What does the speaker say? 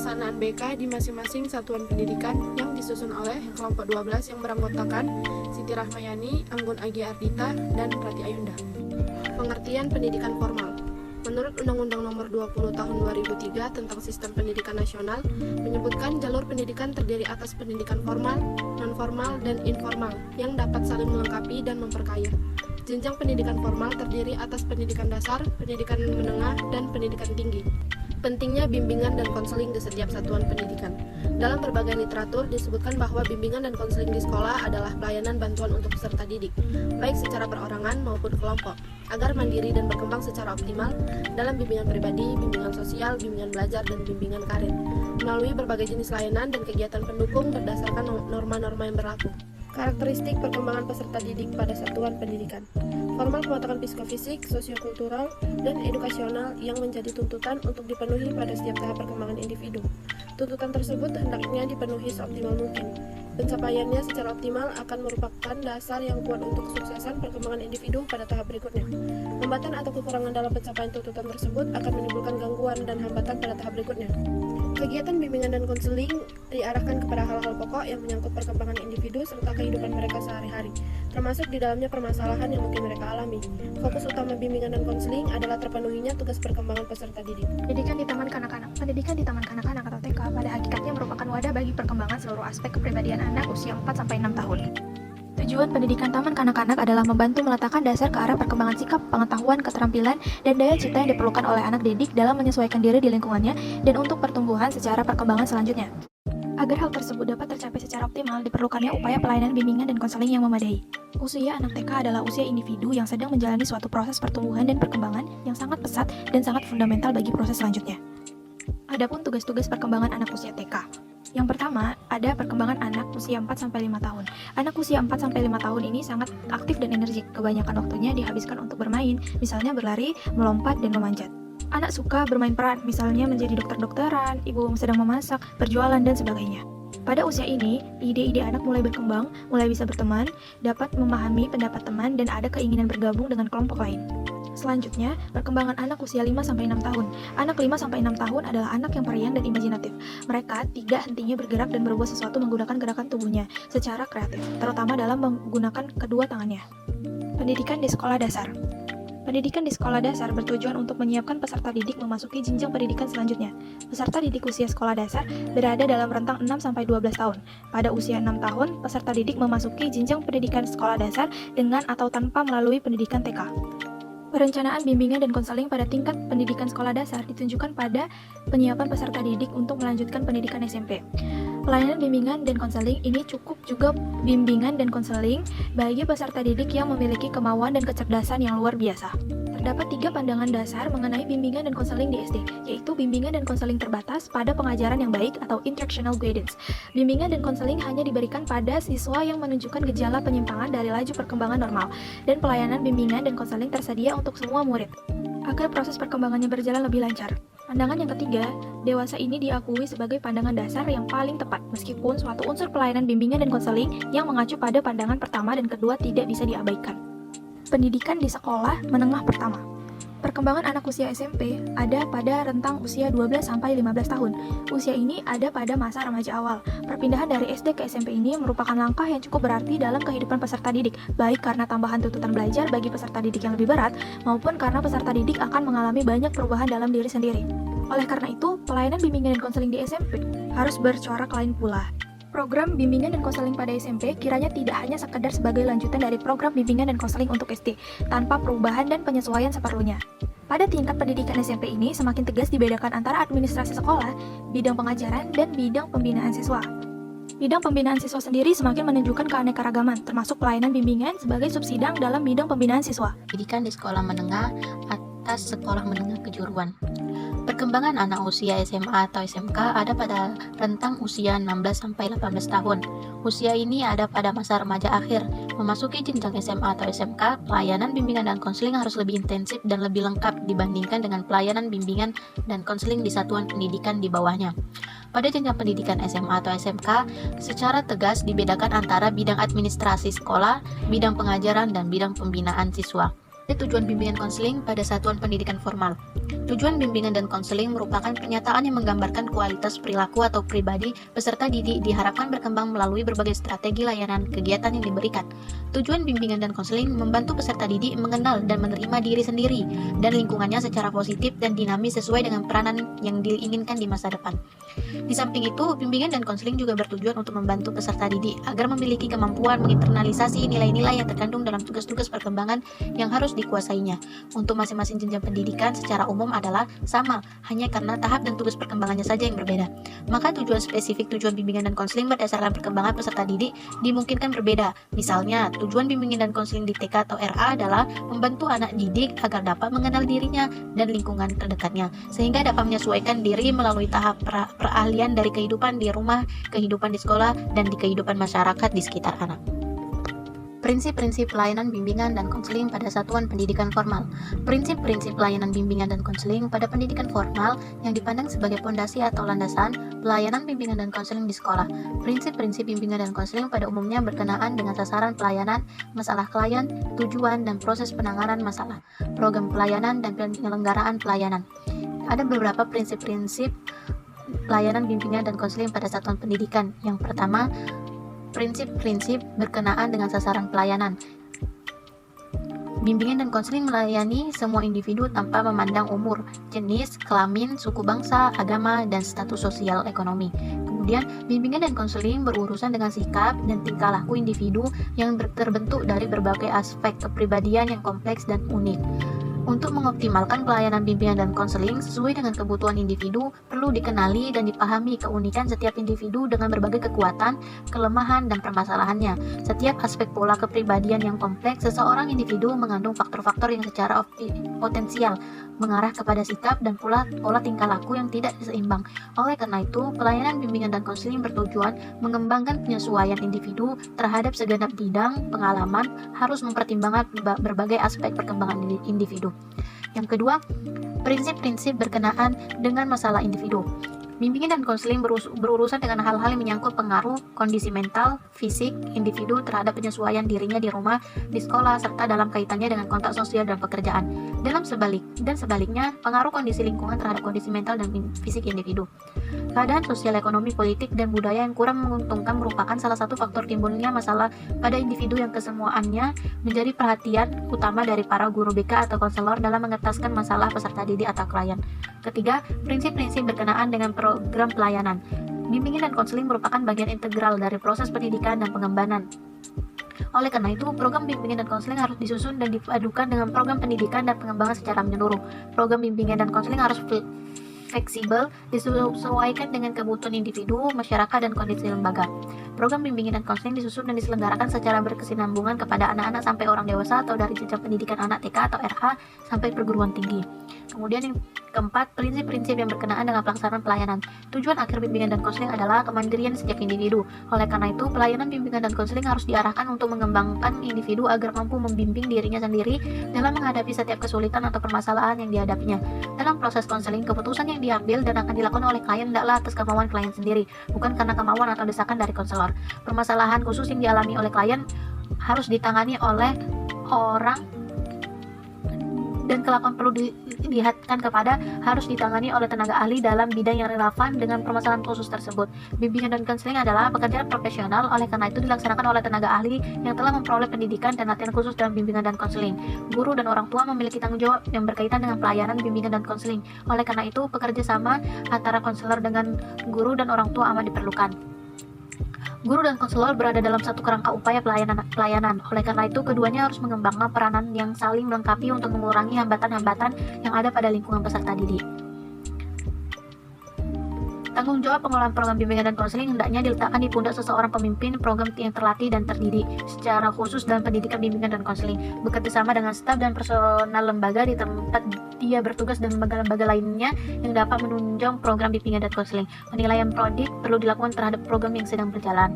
pelaksanaan BK di masing-masing satuan pendidikan yang disusun oleh kelompok 12 yang beranggotakan Siti Rahmayani, Anggun Agi Ardita, dan Rati Ayunda. Pengertian pendidikan formal. Menurut Undang-Undang Nomor 20 Tahun 2003 tentang Sistem Pendidikan Nasional, menyebutkan jalur pendidikan terdiri atas pendidikan formal, non-formal, dan informal yang dapat saling melengkapi dan memperkaya. Jenjang pendidikan formal terdiri atas pendidikan dasar, pendidikan menengah, dan pendidikan tinggi. Pentingnya bimbingan dan konseling di setiap satuan pendidikan. Dalam berbagai literatur disebutkan bahwa bimbingan dan konseling di sekolah adalah pelayanan bantuan untuk peserta didik, baik secara perorangan maupun kelompok, agar mandiri dan berkembang secara optimal dalam bimbingan pribadi, bimbingan sosial, bimbingan belajar, dan bimbingan karir, melalui berbagai jenis layanan dan kegiatan pendukung berdasarkan norma-norma yang berlaku. Karakteristik perkembangan peserta didik pada satuan pendidikan. Formal kematangan psikofisik, sosiokultural, dan edukasional yang menjadi tuntutan untuk dipenuhi pada setiap tahap perkembangan individu. Tuntutan tersebut hendaknya dipenuhi seoptimal mungkin. Pencapaiannya secara optimal akan merupakan dasar yang kuat untuk kesuksesan perkembangan individu pada tahap berikutnya. Hambatan atau kekurangan dalam pencapaian tuntutan tersebut akan menimbulkan gangguan dan hambatan pada tahap berikutnya. Kegiatan bimbingan dan konseling diarahkan kepada hal-hal pokok yang menyangkut perkembangan individu serta kehidupan mereka sehari-hari, termasuk di dalamnya permasalahan yang mungkin mereka alami. Fokus utama bimbingan dan konseling adalah terpenuhinya tugas perkembangan peserta didik. Pendidikan di Taman Kanak-kanak. Pendidikan di Taman Kanak-kanak atau TK pada hakikatnya merupakan wadah bagi perkembangan seluruh aspek kepribadian anak usia 4-6 tahun. Tujuan pendidikan taman kanak-kanak adalah membantu meletakkan dasar ke arah perkembangan sikap, pengetahuan, keterampilan, dan daya cipta yang diperlukan oleh anak didik dalam menyesuaikan diri di lingkungannya dan untuk pertumbuhan secara perkembangan selanjutnya. Agar hal tersebut dapat tercapai secara optimal, diperlukannya upaya pelayanan bimbingan dan konseling yang memadai. Usia anak TK adalah usia individu yang sedang menjalani suatu proses pertumbuhan dan perkembangan yang sangat pesat dan sangat fundamental bagi proses selanjutnya. Adapun tugas-tugas perkembangan anak usia TK. Yang pertama, ada perkembangan anak usia 4-5 tahun. Anak usia 4-5 tahun ini sangat aktif dan energik. Kebanyakan waktunya dihabiskan untuk bermain, misalnya berlari, melompat, dan memanjat. Anak suka bermain peran, misalnya menjadi dokter-dokteran, ibu sedang memasak, berjualan, dan sebagainya. Pada usia ini, ide-ide anak mulai berkembang, mulai bisa berteman, dapat memahami pendapat teman, dan ada keinginan bergabung dengan kelompok lain. Selanjutnya, perkembangan anak usia 5-6 tahun. Anak 5-6 tahun adalah anak yang periang dan imajinatif. Mereka tidak hentinya bergerak dan berbuat sesuatu menggunakan gerakan tubuhnya secara kreatif, terutama dalam menggunakan kedua tangannya. Pendidikan di sekolah dasar. Pendidikan di sekolah dasar bertujuan untuk menyiapkan peserta didik memasuki jenjang pendidikan selanjutnya. Peserta didik usia sekolah dasar berada dalam rentang 6-12 tahun. Pada usia 6 tahun, peserta didik memasuki jenjang pendidikan sekolah dasar dengan atau tanpa melalui pendidikan TK. Perencanaan bimbingan dan konseling pada tingkat pendidikan sekolah dasar ditunjukkan pada penyiapan peserta didik untuk melanjutkan pendidikan SMP. Pelayanan bimbingan dan konseling ini cukup juga bimbingan dan konseling bagi peserta didik yang memiliki kemauan dan kecerdasan yang luar biasa. Terdapat 3 pandangan dasar mengenai bimbingan dan konseling di SD, yaitu bimbingan dan konseling terbatas pada pengajaran yang baik atau instructional guidance. Bimbingan dan konseling hanya diberikan pada siswa yang menunjukkan gejala penyimpangan dari laju perkembangan normal, dan pelayanan bimbingan dan konseling tersedia untuk semua murid, agar proses perkembangannya berjalan lebih lancar. Pandangan yang ketiga, dewasa ini diakui sebagai pandangan dasar yang paling tepat, meskipun suatu unsur pelayanan bimbingan dan konseling yang mengacu pada pandangan pertama dan kedua tidak bisa diabaikan. Pendidikan di sekolah menengah pertama. Perkembangan anak usia SMP ada pada rentang usia 12-15 tahun. Usia ini ada pada masa remaja awal. Perpindahan dari SD ke SMP ini merupakan langkah yang cukup berarti dalam kehidupan peserta didik, baik karena tambahan tuntutan belajar bagi peserta didik yang lebih berat, maupun karena peserta didik akan mengalami banyak perubahan dalam diri sendiri. Oleh karena itu, pelayanan bimbingan dan konseling di SMP harus bercorak lain pula. Program bimbingan dan konseling pada SMP kiranya tidak hanya sekedar sebagai lanjutan dari program bimbingan dan konseling untuk SD, tanpa perubahan dan penyesuaian seperlunya. Pada tingkat pendidikan SMP ini semakin tegas dibedakan antara administrasi sekolah, bidang pengajaran, dan bidang pembinaan siswa. Bidang pembinaan siswa sendiri semakin menunjukkan keanekaragaman, termasuk pelayanan bimbingan sebagai subsidang dalam bidang pembinaan siswa. Pendidikan di sekolah menengah atas sekolah menengah kejuruan. Perkembangan anak usia SMA atau SMK ada pada rentang usia 16-18 tahun. Usia ini ada pada masa remaja akhir. Memasuki jenjang SMA atau SMK, pelayanan bimbingan dan konseling harus lebih intensif dan lebih lengkap dibandingkan dengan pelayanan bimbingan dan konseling di satuan pendidikan di bawahnya. Pada jenjang pendidikan SMA atau SMK, secara tegas dibedakan antara bidang administrasi sekolah, bidang pengajaran, dan bidang pembinaan siswa. Ada tujuan bimbingan konseling pada satuan pendidikan formal. Tujuan bimbingan dan konseling merupakan pernyataan yang menggambarkan kualitas perilaku atau pribadi peserta didik diharapkan berkembang melalui berbagai strategi layanan kegiatan yang diberikan. Tujuan bimbingan dan konseling membantu peserta didik mengenal dan menerima diri sendiri dan lingkungannya secara positif dan dinamis sesuai dengan peranan yang diinginkan di masa depan. Di samping itu, bimbingan dan konseling juga bertujuan untuk membantu peserta didik agar memiliki kemampuan menginternalisasi nilai-nilai yang terkandung dalam tugas-tugas perkembangan yang harus dikuasainya. Untuk masing-masing jenjang pendidikan secara umum adalah sama, hanya karena tahap dan tugas perkembangannya saja yang berbeda. Maka tujuan spesifik tujuan bimbingan dan konseling berdasarkan perkembangan peserta didik dimungkinkan berbeda. Misalnya, tujuan bimbingan dan konseling di TK atau RA adalah membantu anak didik agar dapat mengenal dirinya dan lingkungan terdekatnya, sehingga dapat menyesuaikan diri melalui tahap perahlian dari kehidupan di rumah, kehidupan di sekolah, dan di kehidupan masyarakat di sekitar anak. Prinsip-prinsip pelayanan bimbingan dan konseling pada satuan pendidikan formal. Prinsip-prinsip pelayanan bimbingan dan konseling pada pendidikan formal yang dipandang sebagai pondasi atau landasan pelayanan bimbingan dan konseling di sekolah. Prinsip-prinsip bimbingan dan konseling pada umumnya berkenaan dengan sasaran pelayanan, masalah klien, tujuan, dan proses penanganan masalah, program pelayanan, dan penyelenggaraan pelayanan. Ada beberapa prinsip-prinsip pelayanan bimbingan dan konseling pada satuan pendidikan. Yang pertama, prinsip-prinsip berkenaan dengan sasaran pelayanan. Bimbingan dan konseling melayani semua individu tanpa memandang umur, jenis, kelamin, suku bangsa, agama, dan status sosial ekonomi. Kemudian, bimbingan dan konseling berurusan dengan sikap dan tingkah laku individu yang terbentuk dari berbagai aspek kepribadian yang kompleks dan unik. Untuk mengoptimalkan pelayanan bimbingan dan konseling sesuai dengan kebutuhan individu, perlu dikenali dan dipahami keunikan setiap individu dengan berbagai kekuatan, kelemahan, dan permasalahannya. Setiap aspek pola kepribadian yang kompleks, seseorang individu mengandung faktor-faktor yang secara potensial mengarah kepada sikap dan pola tingkah laku yang tidak seimbang. Oleh karena itu, pelayanan bimbingan dan konseling bertujuan mengembangkan penyesuaian individu terhadap segenap bidang pengalaman, harus mempertimbangkan berbagai aspek perkembangan individu. Yang kedua, prinsip-prinsip berkenaan dengan masalah individu. Bimbingan dan konseling berurusan dengan hal-hal yang menyangkut pengaruh kondisi mental, fisik, individu terhadap penyesuaian dirinya di rumah, di sekolah, serta dalam kaitannya dengan kontak sosial dan pekerjaan. Sebaliknya, pengaruh kondisi lingkungan terhadap kondisi mental dan fisik individu. Keadaan sosial, ekonomi, politik, dan budaya yang kurang menguntungkan merupakan salah satu faktor timbulnya masalah pada individu yang kesemuanya menjadi perhatian utama dari para guru BK atau konselor dalam mengetaskan masalah peserta didik atau klien. Ketiga, prinsip-prinsip berkenaan dengan program pelayanan. Bimbingan dan konseling merupakan bagian integral dari proses pendidikan dan pengembangan. Oleh karena itu, program bimbingan dan konseling harus disusun dan dipadukan dengan program pendidikan dan pengembangan secara menyeluruh. Program bimbingan dan konseling harus fleksibel, disesuaikan dengan kebutuhan individu, masyarakat, dan kondisi lembaga. Program bimbingan dan konseling disusun dan diselenggarakan secara berkesinambungan kepada anak-anak sampai orang dewasa atau dari jenjang pendidikan anak TK atau RA sampai perguruan tinggi. Kemudian yang keempat, prinsip-prinsip yang berkenaan dengan pelaksanaan pelayanan. Tujuan akhir bimbingan dan konseling adalah kemandirian setiap individu. Oleh karena itu, pelayanan bimbingan dan konseling harus diarahkan untuk mengembangkan individu agar mampu membimbing dirinya sendiri dalam menghadapi setiap kesulitan atau permasalahan yang dihadapinya. Dalam proses konseling, keputusan yang diambil dan akan dilakukan oleh klien tidaklah atas kemauan klien sendiri, bukan karena kemauan atau desakan dari konselor. Permasalahan khusus yang dialami oleh klien harus ditangani oleh orang dan kelakuan perlu dilihatkan kepada harus ditangani oleh tenaga ahli dalam bidang yang relevan dengan permasalahan khusus tersebut. Bimbingan dan konseling adalah pekerjaan profesional, oleh karena itu dilaksanakan oleh tenaga ahli yang telah memperoleh pendidikan dan latihan khusus dalam bimbingan dan konseling. Guru dan orang tua memiliki tanggung jawab yang berkaitan dengan pelayanan bimbingan dan konseling. Oleh karena itu, pekerja sama antara konselor dengan guru dan orang tua amat diperlukan. Guru dan konselor berada dalam satu kerangka upaya pelayanan. Oleh karena itu, keduanya harus mengembangkan peranan yang saling melengkapi untuk mengurangi hambatan-hambatan yang ada pada lingkungan peserta didik. Tanggung jawab pengelolaan program bimbingan dan konseling hendaknya diletakkan di pundak seseorang pemimpin program yang terlatih dan terdidik secara khusus dalam pendidikan bimbingan dan konseling, bekerjasama dengan staf dan personal lembaga di tempat dia bertugas dan lembaga-lembaga lainnya yang dapat menunjang program bimbingan dan konseling. Penilaian prodik perlu dilakukan terhadap program yang sedang berjalan.